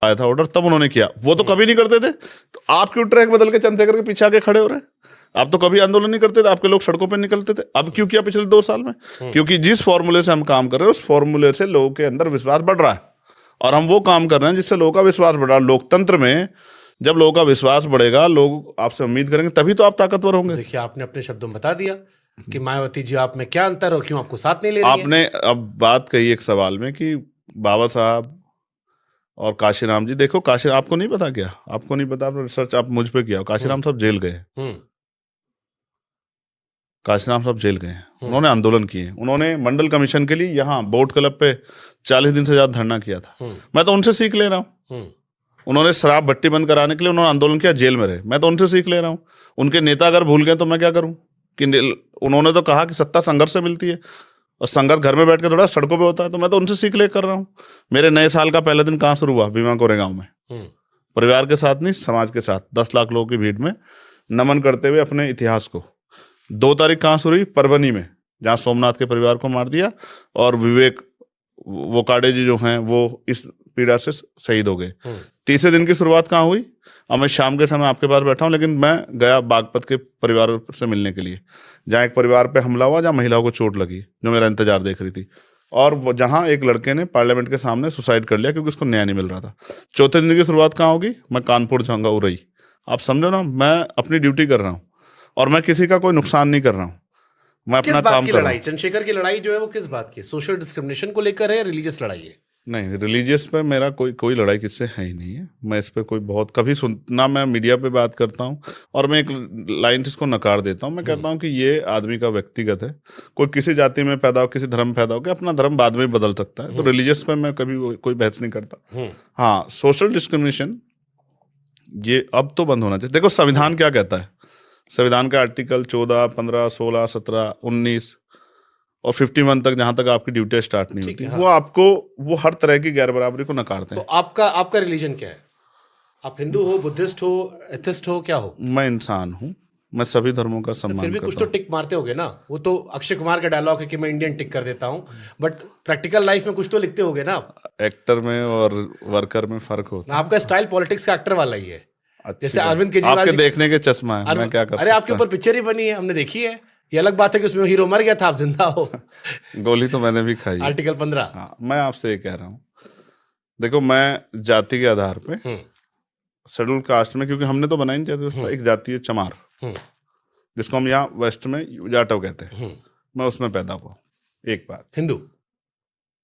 आया था ऑर्डर, तब उन्होंने किया, वो तो कभी नहीं करते थे। तो आप क्यों ट्रैक बदल के चंद्रशेखर के पीछे आके खड़े हो रहे हैं? आप तो कभी आंदोलन नहीं करते थे, आपके लोग सड़कों पे निकलते थे, अब क्यों किया पिछले 2 साल में? क्योंकि जिस फॉर्मूले से हम काम कर रहे हैं उस फॉर्मूले से लोगों के अंदर विश्वास बढ़ रहा है, और हम वो काम कर रहे हैं जिससे लोगों का विश्वास बढ़ रहा है। लोकतंत्र में जब लोगों का विश्वास बढ़ेगा, लोग आपसे उम्मीद करेंगे, तभी तो आप ताकतवर होंगे। देखिए, आपने अपने शब्दों में बता दिया कि मायावती जी आप में क्या अंतर और क्यों आपको साथ नहीं ले रही है। आपने अब बात कही एक सवाल में कि बाबा साहब और काशीराम जी, देखो काशी, आपको नहीं पता क्या? आपको नहीं पता, आपने रिसर्च आप मुझ पे किया, काशीराम साहब जेल गए। काशीराम साहब जेल गए, उन्होंने आंदोलन किए, उन्होंने मंडल कमीशन के लिए यहाँ बोट क्लब पे 40 दिन से ज्यादा धरना किया था। मैं तो उनसे सीख ले रहा हूँ। उन्होंने शराब भट्टी बंद कराने के लिए उन्होंने आंदोलन किया, जेल में रहे, मैं तो उनसे सीख ले रहा हूँ। उनके नेता अगर भूल गए तो मैं क्या करूँ? कि उन्होंने तो कहा कि सत्ता संघर्ष से मिलती है, और संघर्ष घर में बैठ के थोड़ा सड़कों पे होता है, तो मैं तो उनसे सीख ले कर रहा हूँ। मेरे नए साल का पहला दिन कहाँ शुरू हुआ? भीमा कोरेगांव में, परिवार के साथ नहीं, समाज के साथ 10 लाख लोगों की भीड़ में नमन करते हुए अपने इतिहास को। 2 तारीख कहाँ शुरू हुई? परभनी में, जहाँ सोमनाथ के परिवार को मार दिया और विवेक वोकाडे जी जो हैं वो इस पीड़ा से शहीद हो गए। तीसरे दिन की शुरुआत कहाँ हुई? अब मैं शाम के समय आपके पास बैठा हूँ, लेकिन मैं गया बागपत के परिवार से मिलने के लिए, जहाँ एक परिवार पे हमला हुआ, जहाँ महिलाओं को चोट लगी, जो मेरा इंतजार देख रही थी, और जहाँ एक लड़के ने पार्लियामेंट के सामने सुसाइड कर लिया क्योंकि उसको न्याय नहीं मिल रहा था। चौथे दिन की शुरुआत कहाँ होगी? मैं कानपुर जाऊँगा, उरई। आप समझो ना, मैं अपनी ड्यूटी कर रहा हूँ और मैं किसी का कोई नुकसान नहीं कर रहा हूँ, मैं अपना काम कर रहा हूँ। चंद्रशेखर की लड़ाई जो है वो किस बात की? सोशल डिस्क्रिमिनेशन को लेकर है या रिलीजियस लड़ाई है? नहीं, रिलीजियस पे मेरा कोई लड़ाई किससे है ही नहीं है। मैं इस पे कोई बहुत कभी सुनना, मैं मीडिया पे बात करता हूँ और मैं एक लाइन इसको नकार देता हूँ। मैं कहता हूँ कि ये आदमी का व्यक्तिगत है, कोई किसी जाति में पैदा हो, किसी धर्म में पैदा हो के अपना धर्म बाद में बदल सकता है। तो रिलीजियस पे मैं कभी कोई बहस नहीं करता। हाँ, सोशल डिस्क्रिमिनेशन ये अब तो बंद होना चाहिए। देखो संविधान क्या कहता है, संविधान का आर्टिकल 14, 15, 16, 17, 19 और 51 तक, जहां तक आपकी ड्यूटी स्टार्ट नहीं होती, वो आपको, वो हर तरह की गैर बराबरी को नकारते हैं। तो आपका रिलीजन क्या है? आप हिंदू हो, बुद्धिस्ट हो, एथिस्ट हो, क्या हो? मैं इंसान हूँ, मैं सभी धर्मों का सम्मान फिर भी कुछ करता तो टिक मारते होगे ना। वो तो अक्षय कुमार का डायलॉग है कि मैं इंडियन टिक कर देता हूँ, बट प्रैक्टिकल लाइफ में कुछ तो लिखते होगे ना। एक्टर में और वर्कर में फर्क होता है। आपका स्टाइल पॉलिटिक्स का एक्टर वाला ही है। जैसे अरविंद आपके केजरीवाल देखने के चश्मा है, मैं क्या कर अरे आपके ऊपर पिक्चर ही बनी है, हमने देखी है। ये अलग बात है कि उसमें हीरो मर गया था, आप जिंदा हो। गोली तो मैंने भी खाई। आर्टिकल 15। हाँ, मैं आपसे ये कह रहा हूँ, देखो मैं जाति के आधार पे शेड्यूल कास्ट में, क्योंकि हमने तो बनाई नहीं व्यवस्था, एक जाति है चमार, जिसको हम यहाँ वेस्ट में जाटव कहते हैं, मैं उसमें पैदा हुआ। एक बात, हिंदू।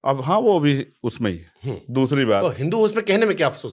अब हाँ, वो भी उसमें ही है। दूसरी बात, हिंदू उसमें कहने में क्या अफसोस?